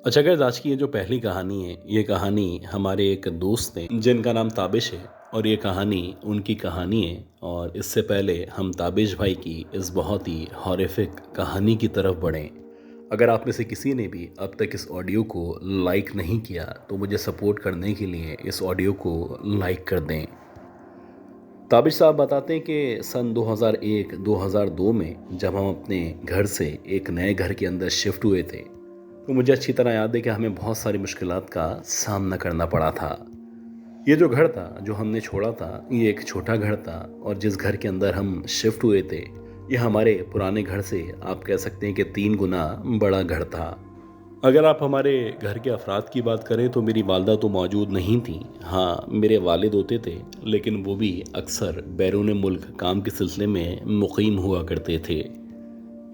अच्छा गाइस, आज की ये जो पहली कहानी है, ये कहानी हमारे एक दोस्त हैं जिनका नाम ताबिश है। और ये कहानी उनकी कहानी है। और इससे पहले हम ताबिश भाई की इस बहुत ही हॉरिफिक कहानी की तरफ बढ़ें। अगर आप में से किसी ने भी अब तक इस ऑडियो को लाइक नहीं किया तो मुझे सपोर्ट करने के लिए इस ऑडियो को लाइक कर दें। ताबिश साहब बताते हैं कि सन 2001-2002 में जब हम अपने घर से एक नए घर के अंदर शिफ्ट हुए थे, तो मुझे अच्छी तरह याद है कि हमें बहुत सारी मुश्किलात का सामना करना पड़ा था। ये जो घर था जो हमने छोड़ा था, ये एक छोटा घर था। और जिस घर के अंदर हम शिफ्ट हुए थे, ये हमारे पुराने घर से आप कह सकते हैं कि 3 गुना बड़ा घर था। अगर आप हमारे घर के अफराद की बात करें तो मेरी वालदा तो मौजूद नहीं थी। हाँ, मेरे वालिद होते थे, लेकिन वो भी अक्सर बैरून मुल्क काम के सिलसिले में मुकीम हुआ करते थे।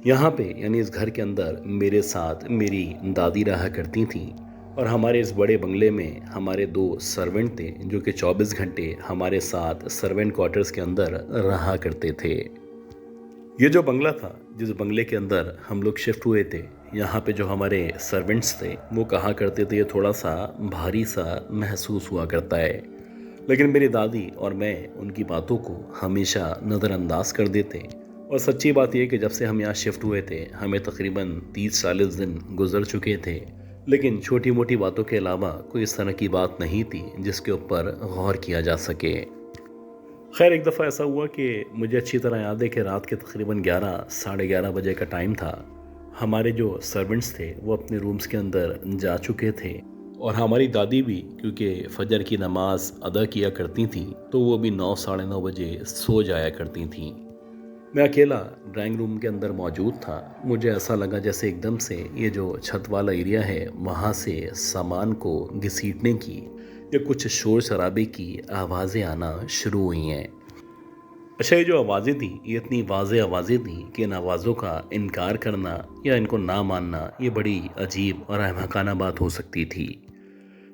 यहाँ पे यानी इस घर के अंदर मेरे साथ मेरी दादी रहा करती थीं। और हमारे इस बड़े बंगले में हमारे 2 सर्वेंट थे जो कि 24 घंटे हमारे साथ सर्वेंट क्वार्टर्स के अंदर रहा करते थे। ये जो बंगला था, जिस बंगले के अंदर हम लोग शिफ्ट हुए थे, यहाँ पे जो हमारे सर्वेंट्स थे वो कहा करते थे ये थोड़ा सा भारी सा महसूस हुआ करता है। लेकिन मेरी दादी और मैं उनकी बातों को हमेशा नज़रअंदाज कर देते। और सच्ची बात यह कि जब से हम यहाँ शिफ्ट हुए थे हमें तकरीबन 30-40 दिन गुजर चुके थे, लेकिन छोटी मोटी बातों के अलावा कोई इस तरह की बात नहीं थी जिसके ऊपर गौर किया जा सके। खैर, एक दफ़ा ऐसा हुआ कि मुझे अच्छी तरह याद है कि रात के तकरीबन 11 साढ़े 11 बजे का टाइम था। हमारे जो सर्वेंट्स थे वो अपने रूम्स के अंदर जा चुके थे। और हमारी दादी भी, क्योंकि फजर की नमाज अदा किया करती थी, तो वो भी 9 साढ़े 9 बजे सो जाया करती थीं। मैं अकेला ड्राइंग रूम के अंदर मौजूद था। मुझे ऐसा लगा जैसे एकदम से ये जो छत वाला एरिया है वहाँ से सामान को घसीटने की या कुछ शोर शराबे की आवाज़ें आना शुरू हुई हैं। अच्छा, ये जो आवाज़ें थी ये इतनी वाज़ेह आवाज़ें थी कि इन आवाज़ों का इनकार करना या इनको ना मानना ये बड़ी अजीब और अहमकाना बात हो सकती थी।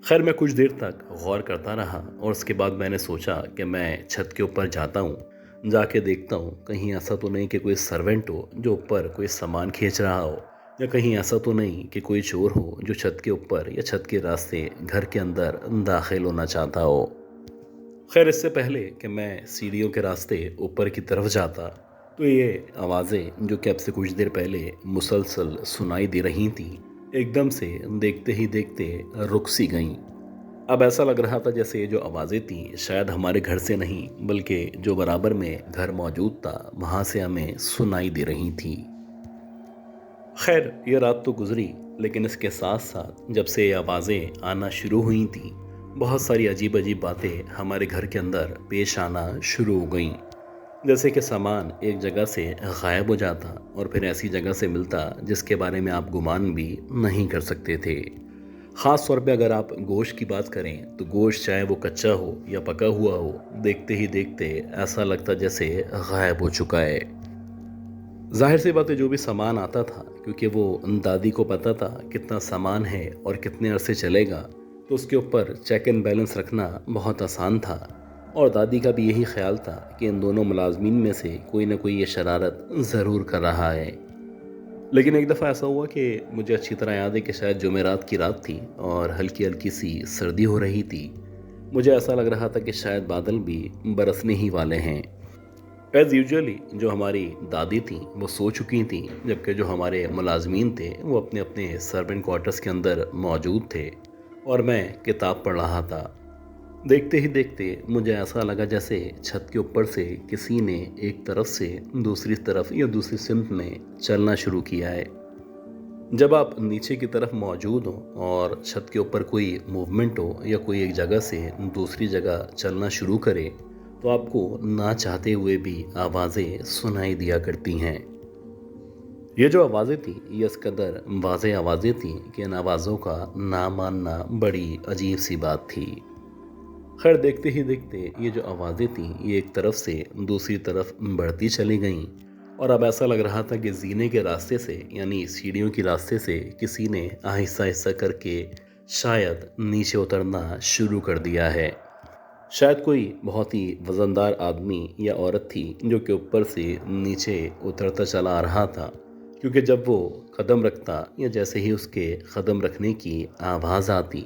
खैर, मैं कुछ देर तक गौर करता रहा और उसके बाद मैंने सोचा कि मैं छत के ऊपर जाता हूँ, जाके देखता हूँ कहीं ऐसा तो नहीं कि कोई सर्वेंट हो जो ऊपर कोई सामान खींच रहा हो, या कहीं ऐसा तो नहीं कि कोई चोर हो जो छत के ऊपर या छत के रास्ते घर के अंदर दाखिल होना चाहता हो। खैर, इससे पहले कि मैं सीढ़ियों के रास्ते ऊपर की तरफ जाता, तो ये आवाज़ें जो कि अब से कुछ देर पहले मुसलसल सुनाई दे रही थी, एकदम से देखते ही देखते रुक सी गईं। अब ऐसा लग रहा था जैसे ये जो आवाज़ें थीं शायद हमारे घर से नहीं बल्कि जो बराबर में घर मौजूद था वहाँ से हमें सुनाई दे रही थी। खैर, ये रात तो गुजरी, लेकिन इसके साथ साथ जब से ये आवाज़ें आना शुरू हुई थीं, बहुत सारी अजीब अजीब बातें हमारे घर के अंदर पेश आना शुरू हो गईं। जैसे कि सामान एक जगह से गायब हो जाता और फिर ऐसी जगह से मिलता जिसके बारे में आप गुमान भी नहीं कर सकते थे। ख़ास तौर पे अगर आप गोश्त की बात करें तो गोश्त चाहे वो कच्चा हो या पका हुआ हो, देखते ही देखते ऐसा लगता जैसे गायब हो चुका है। ज़ाहिर सी बात है, जो भी सामान आता था, क्योंकि वो दादी को पता था कितना सामान है और कितने अरसे चलेगा, तो उसके ऊपर चेक एंड बैलेंस रखना बहुत आसान था। और दादी का भी यही ख्याल था कि इन दोनों मुलाजमीन में से कोई ना कोई ये शरारत ज़रूर कर रहा है। लेकिन एक दफ़ा ऐसा हुआ कि मुझे अच्छी तरह याद है कि शायद जुमेरात की रात थी और हल्की हल्की सी सर्दी हो रही थी। मुझे ऐसा लग रहा था कि शायद बादल भी बरसने ही वाले हैं। एज़ यूजुअली जो हमारी दादी थी वो सो चुकी थी, जबकि जो हमारे मुलाजमीन थे वो अपने अपने सर्वेंट क्वार्टर्स के अंदर मौजूद थे और मैं किताब पढ़ रहा था। देखते ही देखते मुझे ऐसा लगा जैसे छत के ऊपर से किसी ने एक तरफ से दूसरी तरफ या दूसरी सिमत में चलना शुरू किया है। जब आप नीचे की तरफ मौजूद हो और छत के ऊपर कोई मूवमेंट हो या कोई एक जगह से दूसरी जगह चलना शुरू करे, तो आपको ना चाहते हुए भी आवाज़ें सुनाई दिया करती हैं। ये जो आवाज़ें थी ये इस कदर वाज़ेह आवाज़ें थी कि इन आवाज़ों का ना मानना बड़ी अजीब सी बात थी। खैर, देखते ही देखते ये जो आवाज़ें थीं ये एक तरफ से दूसरी तरफ बढ़ती चली गईं। और अब ऐसा लग रहा था कि जीने के रास्ते से यानी सीढ़ियों के रास्ते से किसी ने आहिस्ता आहिस्ता करके शायद नीचे उतरना शुरू कर दिया है। शायद कोई बहुत ही वज़नदार आदमी या औरत थी जो कि ऊपर से नीचे उतरता चला आ रहा था, کیونکہ جب وہ قدم رکھتا یا جیسے ہی اس کے قدم رکھنے کی آواز آتی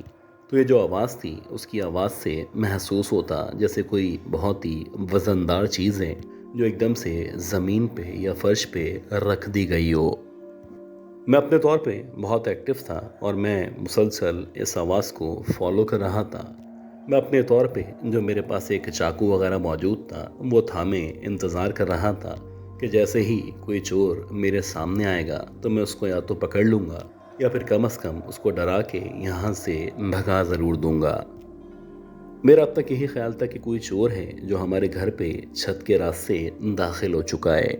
تو یہ جو آواز تھی اس کی آواز سے محسوس ہوتا جیسے کوئی بہت ہی وزندار چیز ہے جو ایک دم سے زمین پہ یا فرش پہ رکھ دی گئی ہو۔ میں اپنے طور پہ بہت ایکٹیو تھا اور میں مسلسل اس آواز کو فالو کر رہا تھا۔ میں اپنے طور پہ جو میرے پاس ایک چاقو وغیرہ موجود تھا وہ تھامے انتظار کر رہا تھا کہ جیسے ہی کوئی چور میرے سامنے آئے گا تو میں اس کو یا تو پکڑ لوں گا یا پھر کم از کم اس کو ڈرا کے یہاں سے بھگا ضرور دوں گا۔ میرا اب تک یہی خیال تھا کہ کوئی چور ہے جو ہمارے گھر پہ چھت کے راستے داخل ہو چکا ہے۔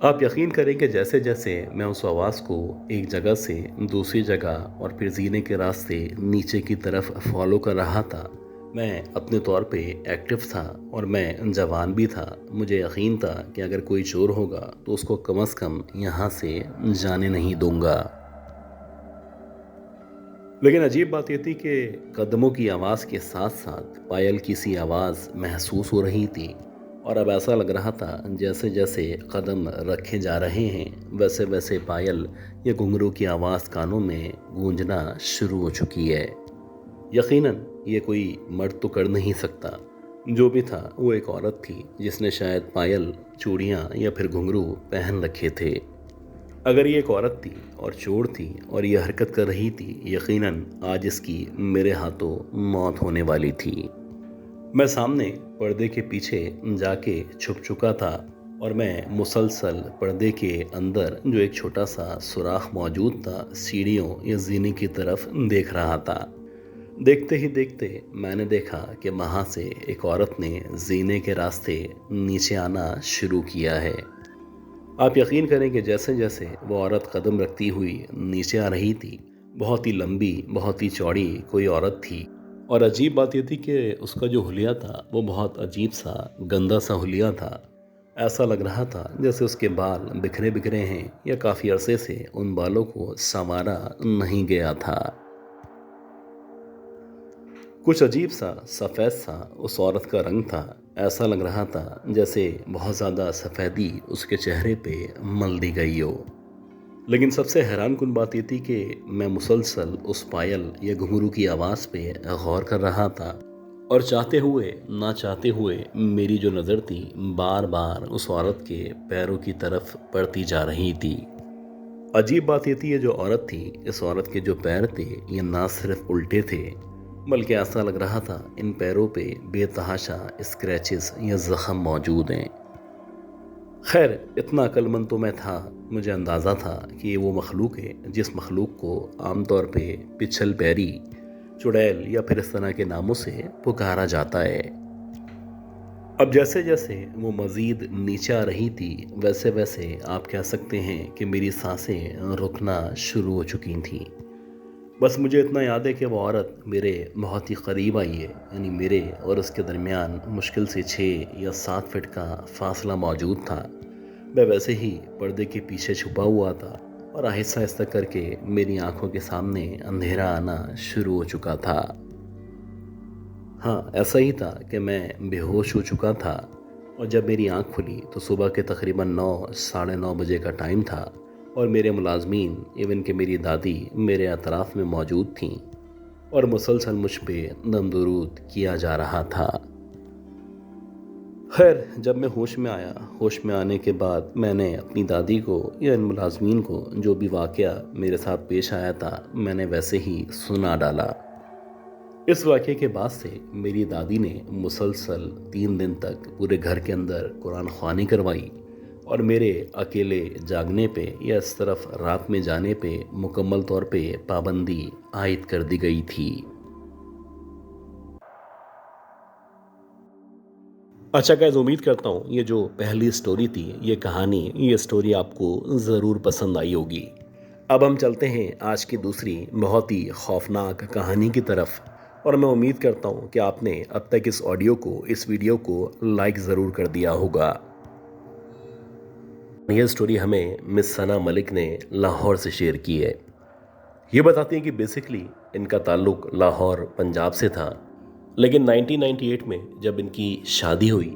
آپ یقین کریں کہ جیسے جیسے میں اس آواز کو ایک جگہ سے دوسری جگہ اور پھر زینے کے راستے نیچے کی طرف فالو کر رہا تھا، میں اپنے طور پہ ایکٹیو تھا اور میں جوان بھی تھا۔ مجھے یقین تھا کہ اگر کوئی چور ہوگا تو اس کو کم از کم یہاں سے جانے نہیں دوں گا۔ لیکن عجیب بات یہ تھی کہ قدموں کی آواز کے ساتھ ساتھ پائل کی سی آواز محسوس ہو رہی تھی، اور اب ایسا لگ رہا تھا جیسے جیسے قدم رکھے جا رہے ہیں ویسے ویسے پائل یا گھنگرو کی آواز کانوں میں گونجنا شروع ہو چکی ہے۔ یقیناً یہ کوئی مرد تو کر نہیں سکتا، جو بھی تھا وہ ایک عورت تھی جس نے شاید پائل، چوڑیاں یا پھر گھنگرو پہن رکھے تھے۔ اگر یہ ایک عورت تھی اور چور تھی اور یہ حرکت کر رہی تھی، یقیناً آج اس کی میرے ہاتھوں موت ہونے والی تھی۔ میں سامنے پردے کے پیچھے جا کے چھپ چکا تھا اور میں مسلسل پردے کے اندر جو ایک چھوٹا سا سوراخ موجود تھا سیڑھیوں یا زینے کی طرف دیکھ رہا تھا۔ دیکھتے ہی دیکھتے میں نے دیکھا کہ وہاں سے ایک عورت نے زینے کے راستے نیچے آنا شروع کیا ہے۔ آپ یقین کریں کہ جیسے جیسے وہ عورت قدم رکھتی ہوئی نیچے آ رہی تھی، بہت ہی لمبی، بہت ہی چوڑی کوئی عورت تھی، اور عجیب بات یہ تھی کہ اس کا جو حلیہ تھا وہ بہت عجیب سا گندا سا حلیہ تھا۔ ایسا لگ رہا تھا جیسے اس کے بال بکھرے بکھرے ہیں یا کافی عرصے سے ان بالوں کو سنوارا نہیں گیا تھا۔ کچھ عجیب سا سفید سا اس عورت کا رنگ تھا۔ ایسا لگ رہا تھا جیسے بہت زیادہ سفیدی اس کے چہرے پہ مل دی گئی ہو۔ لیکن سب سے حیران کن بات یہ تھی کہ میں مسلسل اس پائل یا گھنگرو کی آواز پہ غور کر رہا تھا، اور چاہتے ہوئے نہ چاہتے ہوئے میری جو نظر تھی بار بار اس عورت کے پیروں کی طرف پڑتی جا رہی تھی۔ عجیب بات یہ تھی، یہ جو عورت تھی، اس عورت کے جو پیر تھے یہ نہ صرف الٹے تھے بلکہ ایسا لگ رہا تھا ان پیروں پہ بے تحاشا اسکریچز یا زخم موجود ہیں۔ خیر، اتنا عقل مند تو میں تھا، مجھے اندازہ تھا کہ یہ وہ مخلوق ہے جس مخلوق کو عام طور پہ پچھل پیری، چڑیل یا پھر اس طرح کے ناموں سے پکارا جاتا ہے۔ اب جیسے جیسے وہ مزید نیچے آ رہی تھی ویسے ویسے آپ کہہ سکتے ہیں کہ میری سانسیں رکنا شروع ہو چکی تھیں۔ بس مجھے اتنا یاد ہے کہ وہ عورت میرے بہت ہی قریب آئی ہے، یعنی میرے اور اس کے درمیان مشکل سے 6 یا 7 فٹ کا فاصلہ موجود تھا۔ میں ویسے ہی پردے کے پیچھے چھپا ہوا تھا اور آہستہ آہستہ کر کے میری آنکھوں کے سامنے اندھیرا آنا شروع ہو چکا تھا۔ ہاں، ایسا ہی تھا کہ میں بے ہوش ہو چکا تھا، اور جب میری آنکھ کھلی تو صبح کے تقریباً 9 ساڑھے 9 بجے کا ٹائم تھا، اور میرے ملازمین ایون کہ میری دادی میرے اطراف میں موجود تھیں اور مسلسل مجھ پہ دم درود کیا جا رہا تھا۔ خیر، جب میں ہوش میں آیا، ہوش میں آنے کے بعد میں نے اپنی دادی کو یا ان ملازمین کو جو بھی واقعہ میرے ساتھ پیش آیا تھا میں نے ویسے ہی سنا ڈالا۔ اس واقعے کے بعد سے میری دادی نے مسلسل 3 دن تک پورے گھر کے اندر قرآن خوانی کروائی، اور میرے اکیلے جاگنے پہ یا اس طرف رات میں جانے پہ مکمل طور پہ پابندی عائد کر دی گئی تھی۔ اچھا گائز، امید کرتا ہوں یہ جو پہلی سٹوری تھی، یہ کہانی، یہ سٹوری آپ کو ضرور پسند آئی ہوگی۔ اب ہم چلتے ہیں آج کی دوسری بہت ہی خوفناک کہانی کی طرف، اور میں امید کرتا ہوں کہ آپ نے اب تک اس آڈیو کو، اس ویڈیو کو لائک ضرور کر دیا ہوگا۔ یہ سٹوری ہمیں مس ثنا ملک نے لاہور سے شیئر کی ہے۔ یہ بتاتی ہیں کہ بیسکلی ان کا تعلق لاہور، پنجاب سے تھا، لیکن 1998 میں جب ان کی شادی ہوئی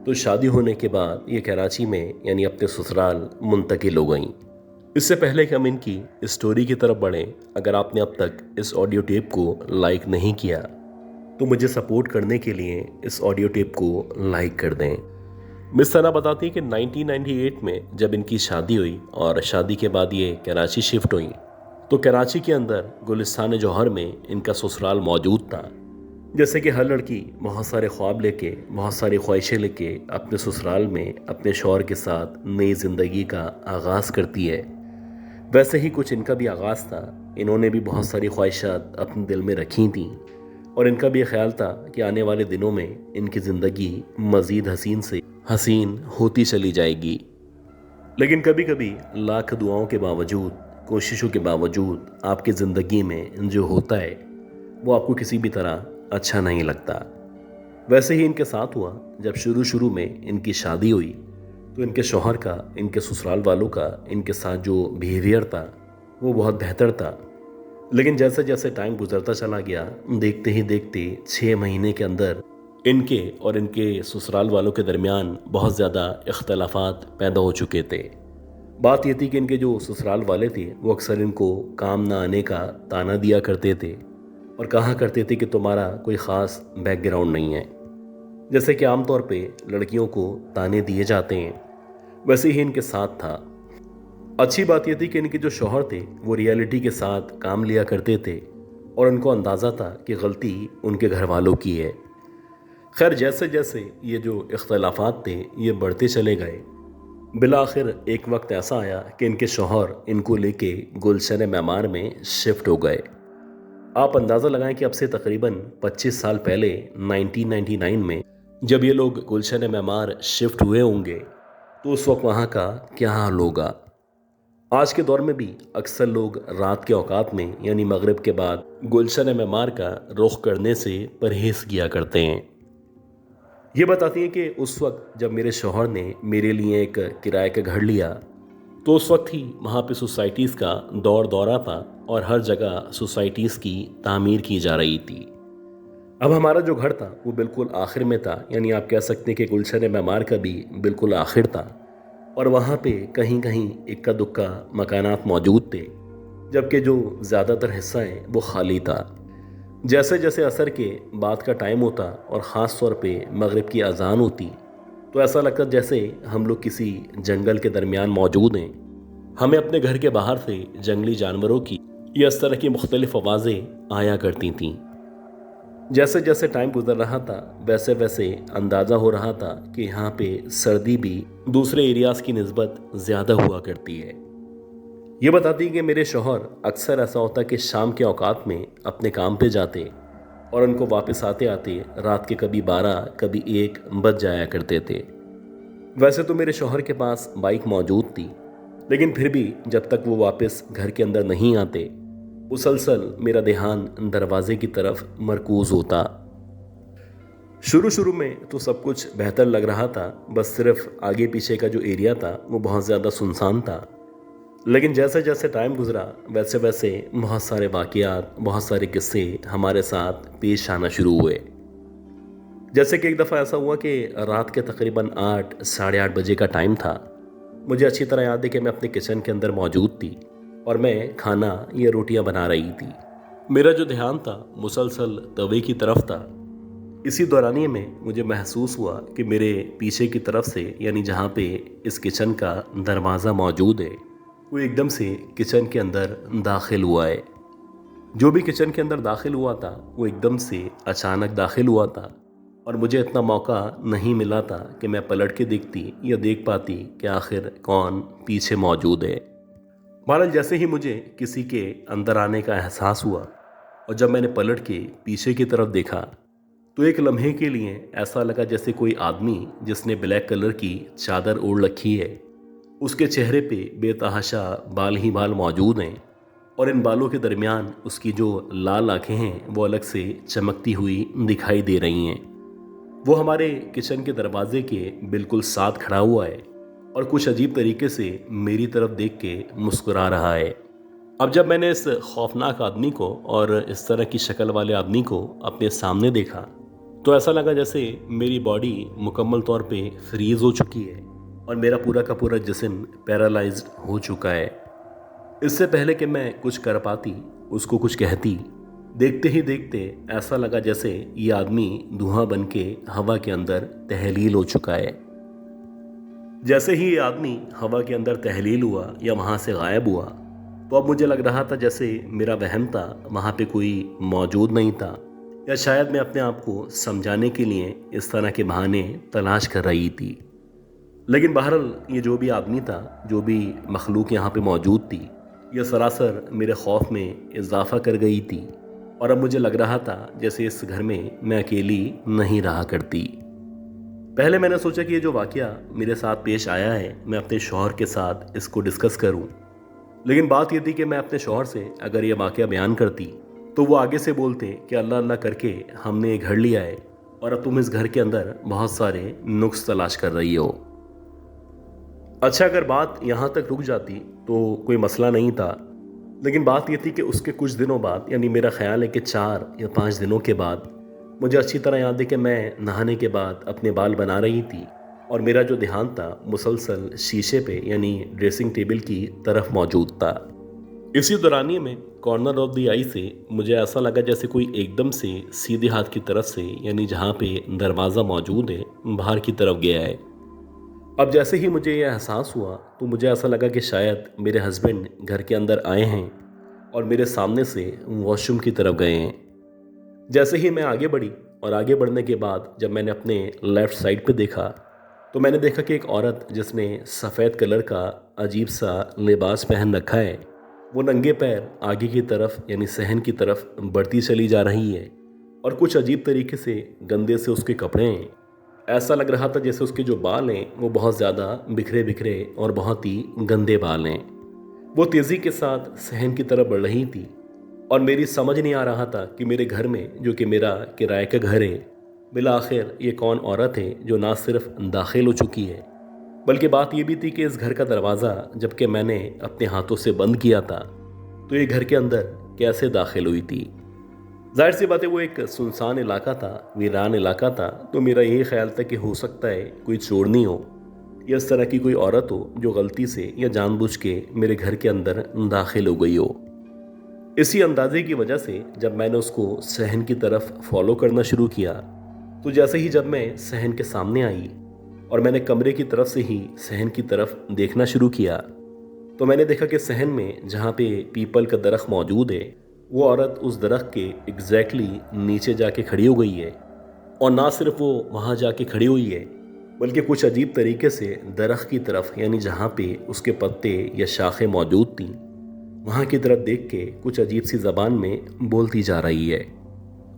تو شادی ہونے کے بعد یہ کراچی میں یعنی اپنے سسرال منتقل ہو گئیں۔ اس سے پہلے کہ ہم ان کی اسٹوری کی طرف بڑھیں، اگر آپ نے اب تک اس آڈیو ٹیپ کو لائک نہیں کیا تو مجھے سپورٹ کرنے کے لیے اس آڈیو ٹیپ کو لائک کر دیں۔ مس ثنا بتاتی ہے کہ 1998 میں جب ان کی شادی ہوئی اور شادی کے بعد یہ کراچی شفٹ ہوئی تو کراچی کے اندر گلستان جوہر میں ان کا سسرال موجود تھا۔ جیسے کہ ہر لڑکی بہت سارے خواب لے کے، بہت ساری خواہشیں لے کے اپنے سسرال میں اپنے شوہر کے ساتھ نئی زندگی کا آغاز کرتی ہے، ویسے ہی کچھ ان کا بھی آغاز تھا۔ انہوں نے بھی بہت ساری خواہشات اپنے دل میں رکھی تھیں اور ان کا بھی خیال تھا کہ آنے والے دنوں میں ان کی زندگی مزید حسین سے حسین ہوتی چلی جائے گی۔ لیکن کبھی کبھی لاکھ دعاؤں کے باوجود، کوششوں کے باوجود آپ کی زندگی میں جو ہوتا ہے وہ آپ کو کسی بھی طرح اچھا نہیں لگتا۔ ویسے ہی ان کے ساتھ ہوا۔ جب شروع میں ان کی شادی ہوئی تو ان کے شوہر کا، ان کے سسرال والوں کا ان کے ساتھ جو بیہیویئر تھا وہ بہت بہتر تھا۔ لیکن جیسے جیسے ٹائم گزرتا چلا گیا، دیکھتے ہی دیکھتے 6 مہینے کے اندر ان کے اور ان کے سسرال والوں کے درمیان بہت زیادہ اختلافات پیدا ہو چکے تھے۔ بات یہ تھی کہ ان کے جو سسرال والے تھے وہ اکثر ان کو کام نہ آنے کا طعنہ دیا کرتے تھے اور کہا کرتے تھے کہ تمہارا کوئی خاص بیک گراؤنڈ نہیں ہے۔ جیسے کہ عام طور پہ لڑکیوں کو طعنے دیے جاتے ہیں، ویسے ہی ان کے ساتھ تھا۔ اچھی بات یہ تھی کہ ان کے جو شوہر تھے وہ ریئلٹی کے ساتھ کام لیا کرتے تھے اور ان کو اندازہ تھا کہ غلطی ان کے گھر والوں کی ہے۔ خیر جیسے جیسے یہ جو اختلافات تھے یہ بڑھتے چلے گئے، بالآخر ایک وقت ایسا آیا کہ ان کے شوہر ان کو لے کے گلشن معمار میں شفٹ ہو گئے۔ آپ اندازہ لگائیں کہ اب سے تقریباً 25 سال پہلے 1999 میں جب یہ لوگ گلشن معمار شفٹ ہوئے ہوں گے تو اس وقت وہاں کا کیا حال ہوگا۔ آج کے دور میں بھی اکثر لوگ رات کے اوقات میں یعنی مغرب کے بعد گلشن معمار کا رخ کرنے سے پرہیز کیا کرتے ہیں۔ یہ بتاتی ہیں کہ اس وقت جب میرے شوہر نے میرے لیے ایک کرائے کا گھر لیا تو اس وقت ہی وہاں پہ سوسائٹیز کا دورہ تھا اور ہر جگہ سوسائٹیز کی تعمیر کی جا رہی تھی۔ اب ہمارا جو گھر تھا وہ بالکل آخر میں تھا، یعنی آپ کہہ سکتے ہیں کہ گلشن معمار کا بھی بالکل آخر تھا اور وہاں پہ کہیں کہیں اکا دکا مکانات موجود تھے، جبکہ جو زیادہ تر حصہ ہے وہ خالی تھا۔ جیسے جیسے عصر کے بعد کا ٹائم ہوتا اور خاص طور پہ مغرب کی اذان ہوتی تو ایسا لگتا جیسے ہم لوگ کسی جنگل کے درمیان موجود ہیں۔ ہمیں اپنے گھر کے باہر سے جنگلی جانوروں کی یا اس طرح کی مختلف آوازیں آیا کرتی تھیں۔ جیسے جیسے ٹائم گزر رہا تھا ویسے ویسے اندازہ ہو رہا تھا کہ یہاں پہ سردی بھی دوسرے ایریاز کی نسبت زیادہ ہوا کرتی ہے۔ یہ بتاتی کہ میرے شوہر اکثر ایسا ہوتا کہ شام کے اوقات میں اپنے کام پہ جاتے اور ان کو واپس آتے آتے رات کے کبھی 12 کبھی 1 بج جایا کرتے تھے۔ ویسے تو میرے شوہر کے پاس بائک موجود تھی، لیکن پھر بھی جب تک وہ واپس گھر کے اندر نہیں آتے مسلسل میرا دھیان دروازے کی طرف مرکوز ہوتا۔ شروع میں تو سب کچھ بہتر لگ رہا تھا، بس صرف آگے پیچھے کا جو ایریا تھا وہ بہت زیادہ سنسان تھا۔ لیکن جیسے جیسے ٹائم گزرا ویسے ویسے بہت سارے واقعات، بہت سارے قصے ہمارے ساتھ پیش آنا شروع ہوئے۔ جیسے کہ ایک دفعہ ایسا ہوا کہ رات کے تقریباً 8 ساڑھے 8 بجے کا ٹائم تھا۔ مجھے اچھی طرح یاد ہے کہ میں اپنے کچن کے اندر موجود تھی اور میں کھانا یا روٹیاں بنا رہی تھی۔ میرا جو دھیان تھا مسلسل توے کی طرف تھا۔ اسی دورانیے میں مجھے محسوس ہوا کہ میرے پیچھے کی طرف سے یعنی جہاں پہ اس کچن کا دروازہ موجود ہے وہ ایک دم سے کچن کے اندر داخل ہوا ہے۔ جو بھی کچن کے اندر داخل ہوا تھا وہ ایک دم سے اچانک داخل ہوا تھا اور مجھے اتنا موقع نہیں ملا تھا کہ میں پلٹ کے دیکھتی یا دیکھ پاتی کہ آخر کون پیچھے موجود ہے۔ بہرحال جیسے ہی مجھے کسی کے اندر آنے کا احساس ہوا اور جب میں نے پلٹ کے پیچھے کی طرف دیکھا تو ایک لمحے کے لیے ایسا لگا جیسے کوئی آدمی جس نے بلیک کلر کی چادر اوڑھ رکھی ہے، اس کے چہرے پہ بے تحاشا بال ہی بال موجود ہیں اور ان بالوں کے درمیان اس کی جو لال آنکھیں ہیں وہ الگ سے چمکتی ہوئی دکھائی دے رہی ہیں۔ وہ ہمارے کچن کے دروازے کے بالکل ساتھ کھڑا ہوا ہے اور کچھ عجیب طریقے سے میری طرف دیکھ کے مسکرا رہا ہے۔ اب جب میں نے اس خوفناک آدمی کو اور اس طرح کی شکل والے آدمی کو اپنے سامنے دیکھا तो ऐसा लगा जैसे मेरी बॉडी मुकम्मल तौर पे फ्रीज़ हो चुकी है और मेरा पूरा का पूरा जिस्म पैरालाइज्ड हो चुका है। इससे पहले कि मैं कुछ कर पाती, उसको कुछ कहती, देखते ही देखते ऐसा लगा जैसे ये आदमी धुआं बन के हवा के अंदर तहलील हो चुका है। जैसे ही ये आदमी हवा के अंदर तहलील हुआ या वहाँ से गायब हुआ, तो अब मुझे लग रहा था जैसे मेरा वहम था वहाँ पे कोई मौजूद नहीं था, या शायद मैं अपने आप को समझाने के लिए इस तरह के बहाने तलाश कर रही थी। लेकिन बहरहाल ये जो भी आदमी था, जो भी मखलूक यहाँ पे मौजूद थी, यह सरासर मेरे खौफ में इजाफा कर गई थी और अब मुझे लग रहा था जैसे इस घर में मैं अकेली नहीं रहा करती। पहले मैंने सोचा कि ये जो वाक़या मेरे साथ पेश आया है मैं अपने शौहर के साथ इसको डिस्कस करूं। लेकिन बात ये थी कि मैं अपने शौहर से अगर ये वाक़या बयान करती तो वो आगे से बोलते कि अल्लाह अल्लाह करके हमने ये घर लिया है और अब तुम इस घर के अंदर बहुत सारे नुक्स तलाश कर रही हो। अच्छा, अगर बात यहाँ तक रुक जाती तो कोई मसला नहीं था, लेकिन बात ये थी कि उसके कुछ दिनों बाद, यानी मेरा ख्याल है कि 4 या 5 दिनों के बाद, मुझे अच्छी तरह याद है कि मैं नहाने के बाद अपने बाल बना रही थी और मेरा जो ध्यान था मुसलसल शीशे पे यानी ड्रेसिंग टेबल की तरफ मौजूद था। इसी दौरानिए में कॉर्नर ऑफ द आई से मुझे ऐसा लगा जैसे कोई एकदम से सीधे हाथ की तरफ से, यानी जहाँ पे दरवाज़ा मौजूद है, बाहर की तरफ गया है। अब जैसे ही मुझे यह एहसास हुआ तो मुझे ऐसा लगा कि शायद मेरे हस्बैंड घर के अंदर आए हैं और मेरे सामने से वॉशरूम की तरफ गए हैं। जैसे ही मैं आगे बढ़ी और आगे बढ़ने के बाद जब मैंने अपने लेफ़्ट साइड पे देखा तो मैंने देखा कि एक औरत जिसने सफ़ेद कलर का अजीब सा लिबास पहन रखा है, वो नंगे पैर आगे की तरफ यानी सहन की तरफ बढ़ती चली जा रही है और कुछ अजीब तरीके से गंदे से उसके कपड़े हैं। ऐसा लग रहा था जैसे उसके जो बाल हैं वो बहुत ज़्यादा बिखरे बिखरे और बहुत ही गंदे बाल हैं। वो तेज़ी के साथ सहन की तरफ बढ़ रही थी और मेरी समझ नहीं आ रहा था कि मेरे घर में, जो कि मेरा किराए का घर है, बिला आखिर ये कौन औरत है जो ना सिर्फ दाखिल हो चुकी है, बल्कि बात ये भी थी कि इस घर का दरवाज़ा जबकि मैंने अपने हाथों से बंद किया था तो ये घर के अंदर कैसे दाखिल हुई थी। जाहिर सी बात है वो एक सुनसान इलाका था, वीरान इलाका था, तो मेरा यही ख्याल था कि हो सकता है कोई चोरनी हो या इस तरह की कोई औरत हो जो गलती से या जानबूझ के मेरे घर के अंदर दाखिल हो गई हो। इसी अंदाजे की वजह से जब मैंने उसको सहन की तरफ फॉलो करना शुरू किया तो जैसे ही जब मैं सहन के सामने आई और मैंने कमरे की तरफ से ही सहन की तरफ देखना शुरू किया तो मैंने देखा कि सहन में जहाँ पे पीपल का दरख्त मौजूद है, वो औरत उस दरख्त के एग्जैक्टली नीचे जाके खड़ी हो गई है। और ना सिर्फ वो वहाँ जाके खड़ी हुई है बल्कि कुछ अजीब तरीके से दरख्त की तरफ, यानी जहाँ पे उसके पत्ते या शाखें मौजूद थीं, वहाँ की तरफ देख के कुछ अजीब सी ज़बान में बोलती जा रही है।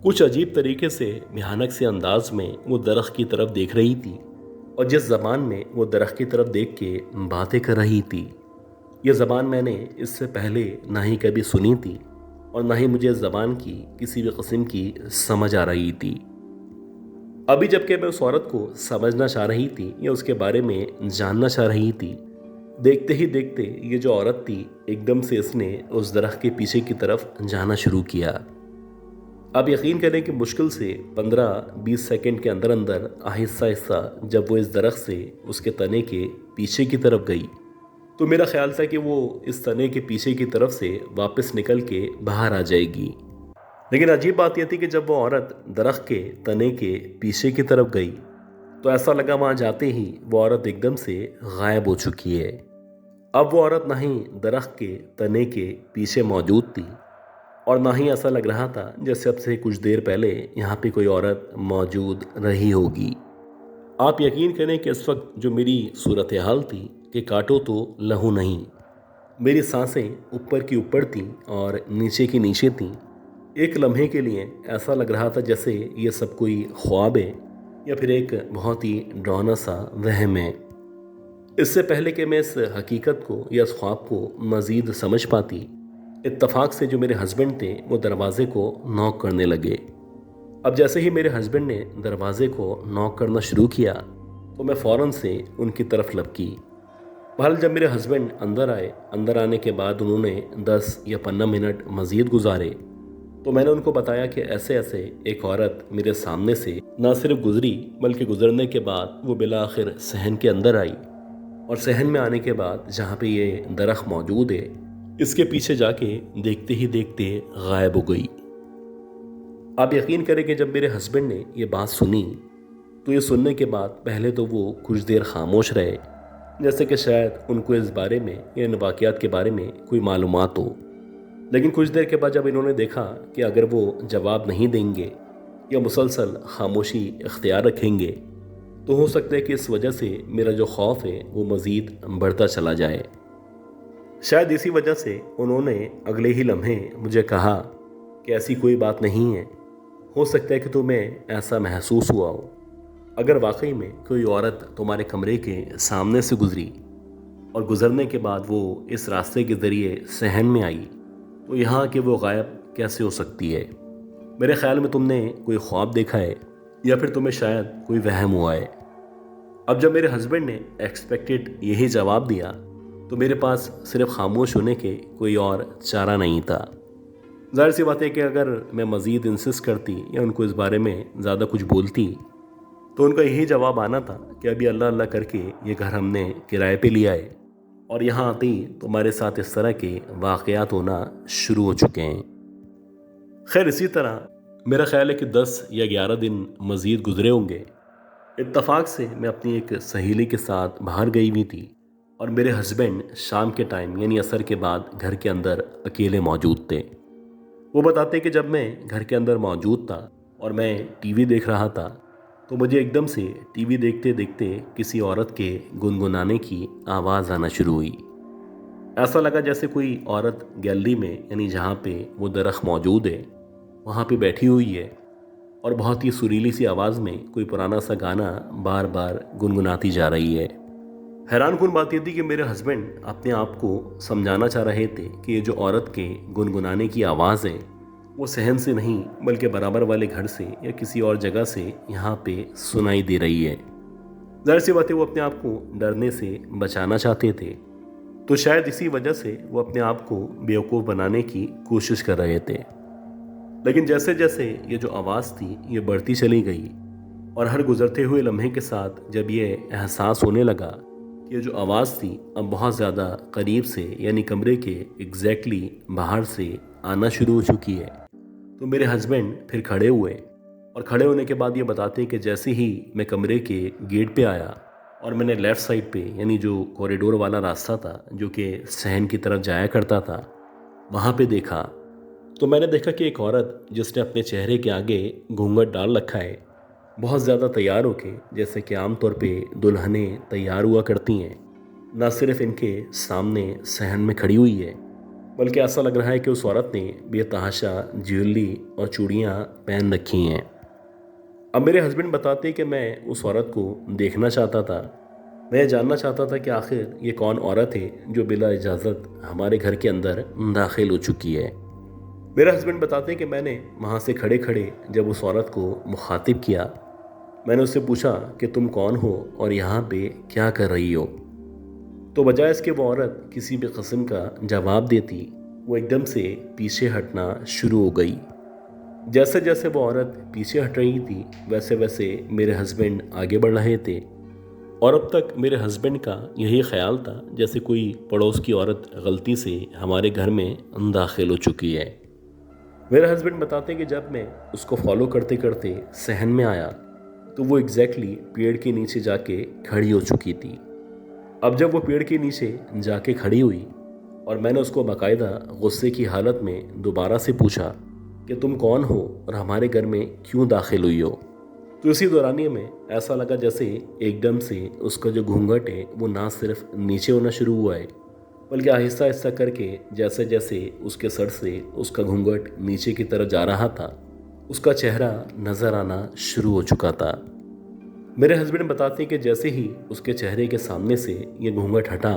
कुछ अजीब तरीके से भयानक से अंदाज में वो दरख्त की तरफ देख रही थी और जिस ज़बान में वो दरख्त की तरफ देख के बातें कर रही थी, ये ज़बान मैंने इससे पहले ना ही कभी सुनी थी और ना ही मुझे इस ज़बान की किसी भी किस्म की समझ आ रही थी। अभी जबकि मैं उस औरत को समझना चाह रही थी या उसके बारे में जानना चाह रही थी, देखते ही देखते ये जो औरत थी एकदम से इसने उस दरख्त के पीछे की तरफ जाना शुरू किया। अब यकीन करें कि मुश्किल से 15-20 सेकंड के अंदर अंदर आहिस्ता आहिस्ता जब वो इस दरख्त से उसके तने के पीछे की तरफ गई तो मेरा ख्याल था कि वो इस तने के पीछे की तरफ से वापस निकल के बाहर आ जाएगी। लेकिन अजीब बात यह थी कि जब वो औरत दरख्त के तने के पीछे की तरफ गई तो ऐसा लगा वहाँ जाते ही वो औरत एकदम से गायब हो चुकी है। अब वो औरत ना ही दरख्त के तने के पीछे मौजूद थी और ना ही ऐसा लग रहा था जैसे अब से कुछ देर पहले यहाँ पे कोई औरत मौजूद रही होगी। आप यकीन करें कि इस वक्त जो मेरी सूरत हाल थी कि काटो तो लहू नहीं, मेरी सांसें ऊपर की ऊपर थीं और नीचे की नीचे थीं। एक लम्हे के लिए ऐसा लग रहा था जैसे ये सब कोई ख्वाब है या फिर एक बहुत ही डरावना सा वहम है। इससे पहले कि मैं इस हकीकत को या इस ख्वाब को मज़ीद समझ पाती, इत्तफाक से जो मेरे हस्बैंड थे वो दरवाज़े को नॉक करने लगे। अब जैसे ही मेरे हस्बैंड ने दरवाज़े को नॉक करना शुरू किया तो मैं फ़ौरन से उनकी तरफ लपकी। बहरहाल जब मेरे हस्बैंड अंदर आए, अंदर आने के बाद उन्होंने 10 या 15 मिनट मज़ीद गुजारे تو میں نے ان کو بتایا کہ ایسے ایسے ایک عورت میرے سامنے سے نہ صرف گزری بلکہ گزرنے کے بعد وہ بالآخر صحن کے اندر آئی، اور صحن میں آنے کے بعد جہاں پہ یہ درخت موجود ہے اس کے پیچھے جا کے دیکھتے ہی دیکھتے غائب ہو گئی۔ آپ یقین کریں کہ جب میرے ہسبینڈ نے یہ بات سنی تو یہ سننے کے بعد پہلے تو وہ کچھ دیر خاموش رہے، جیسے کہ شاید ان کو اس بارے میں یا ان واقعات کے بارے میں کوئی معلومات ہو۔ لیکن کچھ دیر کے بعد جب انہوں نے دیکھا کہ اگر وہ جواب نہیں دیں گے یا مسلسل خاموشی اختیار رکھیں گے تو ہو سکتا ہے کہ اس وجہ سے میرا جو خوف ہے وہ مزید بڑھتا چلا جائے۔ شاید اسی وجہ سے انہوں نے اگلے ہی لمحے مجھے کہا کہ ایسی کوئی بات نہیں ہے، ہو سکتا ہے کہ تمہیں ایسا محسوس ہوا ہو۔ اگر واقعی میں کوئی عورت تمہارے کمرے کے سامنے سے گزری اور گزرنے کے بعد وہ اس راستے کے ذریعے صحن میں آئی تو یہاں کہ وہ غائب کیسے ہو سکتی ہے؟ میرے خیال میں تم نے کوئی خواب دیکھا ہے یا پھر تمہیں شاید کوئی وہم ہوا ہے۔ اب جب میرے ہسبینڈ نے ایکسپیکٹڈ یہی جواب دیا تو میرے پاس صرف خاموش ہونے کے کوئی اور چارہ نہیں تھا۔ ظاہر سی بات ہے کہ اگر میں مزید انسسٹ کرتی یا ان کو اس بارے میں زیادہ کچھ بولتی تو ان کا یہی جواب آنا تھا کہ ابھی اللہ اللہ کر کے یہ گھر ہم نے کرائے پہ لیا ہے اور یہاں آتے ہی تمہارے ساتھ اس طرح کے واقعات ہونا شروع ہو چکے ہیں۔ خیر اسی طرح میرا خیال ہے کہ 10 یا 11 دن مزید گزرے ہوں گے۔ اتفاق سے میں اپنی ایک سہیلی کے ساتھ باہر گئی ہوئی تھی اور میرے ہسبینڈ شام کے ٹائم یعنی عصر کے بعد گھر کے اندر اکیلے موجود تھے۔ وہ بتاتے کہ جب میں گھر کے اندر موجود تھا اور میں ٹی وی دیکھ رہا تھا تو مجھے ایک دم سے ٹی وی دیکھتے دیکھتے کسی عورت کے گنگنانے کی آواز آنا شروع ہوئی۔ ایسا لگا جیسے کوئی عورت گیلری میں یعنی جہاں پہ وہ درخت موجود ہے وہاں پہ بیٹھی ہوئی ہے اور بہت ہی سریلی سی آواز میں کوئی پرانا سا گانا بار بار گنگناتی جا رہی ہے۔ حیران کن بات یہ تھی کہ میرے ہسبینڈ اپنے آپ کو سمجھانا چاہ رہے تھے کہ یہ جو عورت کے گنگنانے کی آواز ہے وہ صحن سے نہیں بلکہ برابر والے گھر سے یا کسی اور جگہ سے یہاں پہ سنائی دے رہی ہے۔ ظاہر سی بات ہے وہ اپنے آپ کو ڈرنے سے بچانا چاہتے تھے، تو شاید اسی وجہ سے وہ اپنے آپ کو بیوقوف بنانے کی کوشش کر رہے تھے۔ لیکن جیسے جیسے یہ جو آواز تھی یہ بڑھتی چلی گئی اور ہر گزرتے ہوئے لمحے کے ساتھ جب یہ احساس ہونے لگا کہ یہ جو آواز تھی اب بہت زیادہ قریب سے یعنی کمرے کے ایگزیکٹلی باہر سے آنا شروع ہو چکی ہے تو میرے ہسبینڈ پھر کھڑے ہوئے اور کھڑے ہونے کے بعد یہ بتاتے کہ جیسے ہی میں کمرے کے گیٹ پہ آیا اور میں نے لیفٹ سائڈ پہ یعنی جو کوریڈور والا راستہ تھا جو کہ صحن کی طرف جایا کرتا تھا وہاں پہ دیکھا تو میں نے دیکھا کہ ایک عورت جس نے اپنے چہرے کے آگے گھونگھٹ ڈال رکھا ہے بہت زیادہ تیار ہو کے جیسے کہ عام طور پہ دلہنیں تیار ہوا کرتی ہیں، نہ صرف ان کے سامنے صحن میں کھڑی ہوئی ہے بلکہ ایسا لگ رہا ہے کہ اس عورت نے بے تحاشا جیولری اور چوڑیاں پہن رکھی ہیں۔ اب میرے ہسبینڈ بتاتے کہ میں اس عورت کو دیکھنا چاہتا تھا، میں جاننا چاہتا تھا کہ آخر یہ کون عورت ہے جو بلا اجازت ہمارے گھر کے اندر داخل ہو چکی ہے۔ میرا ہسبینڈ بتاتے کہ میں نے وہاں سے کھڑے کھڑے جب اس عورت کو مخاطب کیا میں نے اس سے پوچھا کہ تم کون ہو اور یہاں پہ کیا کر رہی ہو، تو بجائے اس کے وہ عورت کسی بھی قسم کا جواب دیتی وہ ایک دم سے پیچھے ہٹنا شروع ہو گئی۔ جیسے جیسے وہ عورت پیچھے ہٹ رہی تھی ویسے ویسے میرے ہسبینڈ آگے بڑھ رہے تھے اور اب تک میرے ہسبینڈ کا یہی خیال تھا جیسے کوئی پڑوس کی عورت غلطی سے ہمارے گھر میں داخل ہو چکی ہے۔ میرے ہسبینڈ بتاتے کہ جب میں اس کو فالو کرتے کرتے صحن میں آیا تو وہ ایگزیکٹلی پیڑ کے نیچے جا کے کھڑی ہو چکی تھی۔ اب جب وہ پیڑ کے نیچے جا کے کھڑی ہوئی اور میں نے اس کو باقاعدہ غصے کی حالت میں دوبارہ سے پوچھا کہ تم کون ہو اور ہمارے گھر میں کیوں داخل ہوئی ہو، تو اسی دورانیے میں ایسا لگا جیسے ایک دم سے اس کا جو گھونگھٹ ہے وہ نہ صرف نیچے ہونا شروع ہوا ہے بلکہ آہستہ آہستہ کر کے جیسے جیسے اس کے سر سے اس کا گھونگھٹ نیچے کی طرف جا رہا تھا اس کا چہرہ نظر آنا شروع ہو چکا تھا۔ میرے ہسبینڈ بتاتے کہ جیسے ہی اس کے چہرے کے سامنے سے یہ گھونگھٹ ہٹا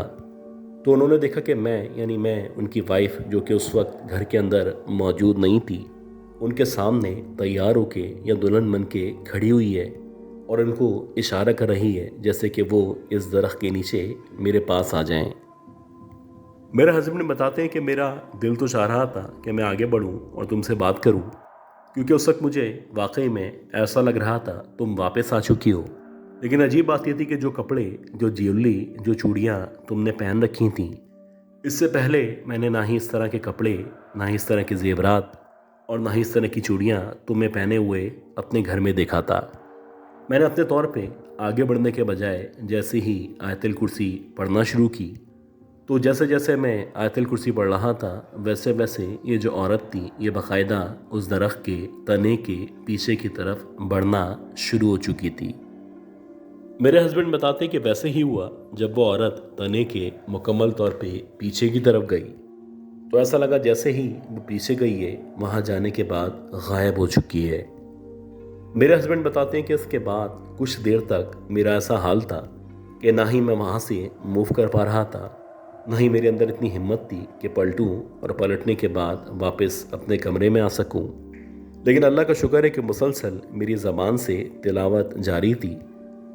تو انہوں نے دیکھا کہ میں ان کی وائف جو کہ اس وقت گھر کے اندر موجود نہیں تھی ان کے سامنے تیار ہو کے یا دلہن بن کے کھڑی ہوئی ہے اور ان کو اشارہ کر رہی ہے جیسے کہ وہ اس درخت کے نیچے میرے پاس آ جائیں۔ मेरे हस्बैंड बताते हैं कि मेरा दिल तो चाह रहा था कि मैं आगे बढ़ूं और तुमसे बात करूं, क्योंकि उस वक्त मुझे वाकई में ऐसा लग रहा था तुम वापस आ चुकी हो। लेकिन अजीब बात ये थी कि जो कपड़े, जो ज्वेलरी, जो चूड़ियाँ तुमने पहन रखी थीं, इससे पहले मैंने ना ही इस तरह के कपड़े, ना ही इस तरह के जेवरात और ना ही इस तरह की चूड़ियाँ तुम्हें पहने हुए अपने घर में देखा था। मैंने अपने तौर पे आगे बढ़ने के बजाय जैसे ही आयतुल कुर्सी पढ़ना शुरू की, तो जैसे जैसे मैं आयतुल कुर्सी पढ़ रहा था वैसे वैसे ये जो औरत थी ये बाकायदा उस दरख्त के तने के पीछे की तरफ बढ़ना शुरू हो चुकी थी। मेरे हस्बैंड बताते कि वैसे ही हुआ जब वो औरत तने के मुकम्मल तौर पे पीछे की तरफ गई, तो ऐसा लगा जैसे ही वो पीछे गई है वहाँ जाने के बाद गायब हो चुकी है। मेरे हस्बैंड बताते हैं कि इसके बाद कुछ देर तक मेरा ऐसा हाल था कि ना ही मैं वहाँ से मूव कर पा रहा था, ना ही मेरे अंदर इतनी हिम्मत थी कि पलटूं और पलटने के बाद वापस अपने कमरे में आ सकूं। लेकिन अल्लाह का शुक्र है कि मुसलसल मेरी ज़बान से तिलावत जारी थी,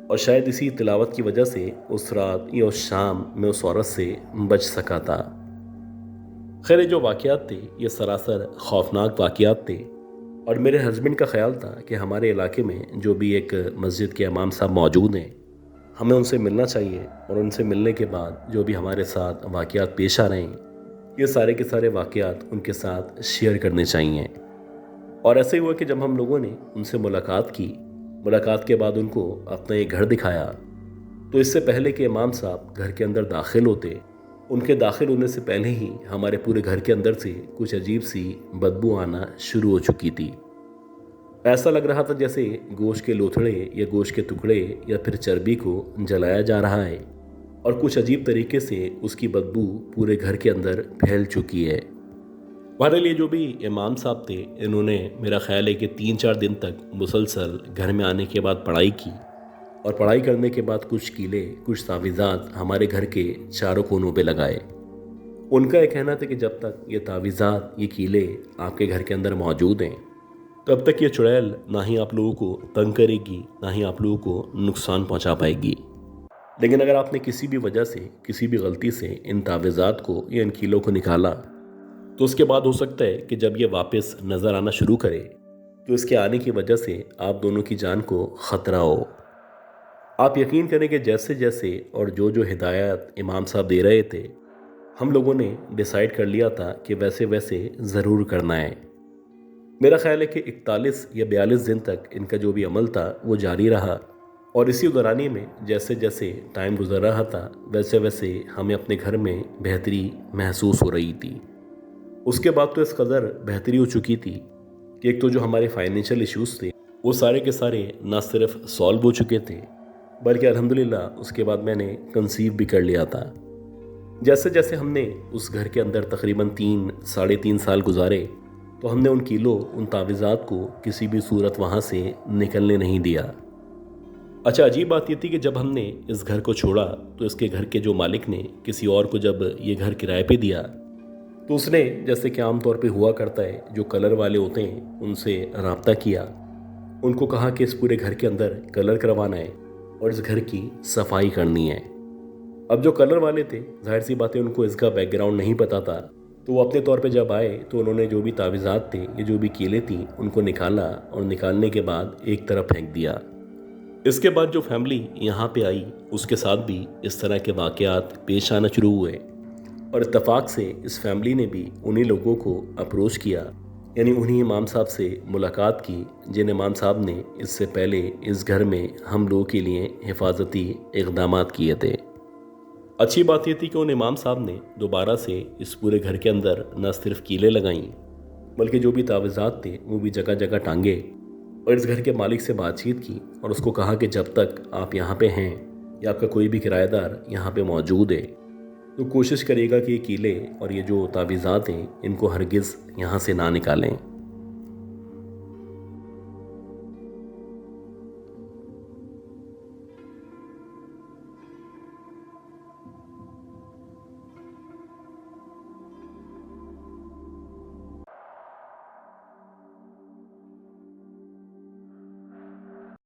और शायद इसी तिलावत की वजह से उस रात या उस शाम मैं उस औरत से बच सका था। खैर, जो वाक़यात थे ये सरासर खौफनाक वाक़यात थे, और मेरे हस्बैंड का ख्याल था कि हमारे इलाके में जो भी एक मस्जिद के इमाम साहब मौजूद हैं, हमें उनसे मिलना चाहिए, और उनसे मिलने के बाद जो भी हमारे साथ वाक़यात पेश आ रहे हैं ये सारे के सारे वाक़यात उनके साथ शेयर करने चाहिए। और ऐसे ही हुआ कि जब हम लोगों ने उनसे मुलाकात की, मुलाकात के बाद उनको अपना एक घर दिखाया, तो इससे पहले कि इमाम साहब घर के अंदर दाखिल होते, उनके दाखिल होने से पहले ही हमारे पूरे घर के अंदर से कुछ अजीब सी बदबू आना शुरू हो चुकी थी। ऐसा लग रहा था जैसे गोश्त के लोथड़े या गोश्त के टुकड़े या फिर चर्बी को जलाया जा रहा है, और कुछ अजीब तरीके से उसकी बदबू पूरे घर के अंदर फैल चुकी है। हमारे लिए जो भी इमाम साहब थे, इन्होंने मेरा ख्याल है कि 3-4 दिन तक मुसलसल घर में आने के बाद पढ़ाई की, और पढ़ाई करने के बाद कुछ कीले, कुछ तावीज़ात हमारे घर के चारों कोनों पे लगाए। उनका यह कहना था कि जब तक ये तावीज़ात, ये कीले आपके घर के अंदर मौजूद हैं, तब तक ये चुड़ैल ना ही आप लोगों को तंग करेगी, ना ही आप लोगों को नुकसान पहुंचा पाएगी। लेकिन अगर आपने किसी भी वजह से, किसी भी गलती से इन तावीज़ात को या इन कीलों को निकाला, तो उसके बाद हो सकता है कि जब ये वापस नज़र आना शुरू करे तो इसके आने की वजह से आप दोनों की जान को ख़तरा हो। आप यकीन करें कि जैसे जैसे और जो जो हिदायत इमाम साहब दे रहे थे, हम लोगों ने डिसाइड कर लिया था कि वैसे वैसे ज़रूर करना है। मेरा ख्याल है कि 41 या 42 दिन तक इनका जो भी अमल था वो जारी रहा, और इसी दौरानी में जैसे जैसे टाइम गुजर रहा था वैसे वैसे हमें अपने घर में बेहतरी महसूस हो रही थी। उसके बाद तो इस कदर बेहतरी हो चुकी थी कि एक तो जो हमारे फाइनेंशियल इश्यूज़ थे वो सारे के सारे ना सिर्फ सॉल्व हो चुके थे, बल्कि अल्हम्दुलिल्लाह उसके बाद मैंने कंसीव भी कर लिया था। जैसे जैसे हमने उस घर के अंदर तकरीबन 3-3.5 साल गुजारे, तो हमने उन कीलों, उन तावीज़ात को किसी भी सूरत वहाँ से निकलने नहीं दिया। अच्छा, अजीब बात ये थी कि जब हमने इस घर को छोड़ा तो इसके घर के जो मालिक ने किसी और को जब ये घर किराए पे दिया, तो उसने, जैसे कि आम तौर पे हुआ करता है, जो कलर वाले होते हैं उनसे रब्ता किया, उनको कहा कि इस पूरे घर के अंदर कलर करवाना है और इस घर की सफाई करनी है। अब जो कलर वाले थे, जाहिर सी बात है उनको इसका बैकग्राउंड नहीं पता था, तो वो अपने तौर पे जब आए तो उन्होंने जो भी तावीज़ात थे, ये जो भी कीलें थी, उनको निकाला, और निकालने के बाद एक तरफ फेंक दिया। इसके बाद जो फैमिली यहाँ पे आई उसके साथ भी इस तरह के वाक़यात पेश आना शुरू हुए, और इत्तफाक से इस फैमिली ने भी उन्हीं लोगों को अप्रोच किया, यानी उन्हीं इमाम साहब से मुलाकात की जिन इमाम साहब ने इससे पहले इस घर में हम लोगों के लिए हिफाजती इक़दामात किए थे। अच्छी बात यह थी कि उन इमाम साहब ने दोबारा से इस पूरे घर के अंदर न सिर्फ कीलें लगाईं, बल्कि जो भी तावीज़ात थे वो भी जगह जगह टांगे, और इस घर के मालिक से बातचीत की और उसको कहा कि जब तक आप यहाँ पे हैं या आपका कोई भी किराएदार यहाँ पे मौजूद है, तो कोशिश करिएगा कि ये कीले और ये जो तावीज़ात हैं इनको हरगिज़ यहाँ से ना निकालें।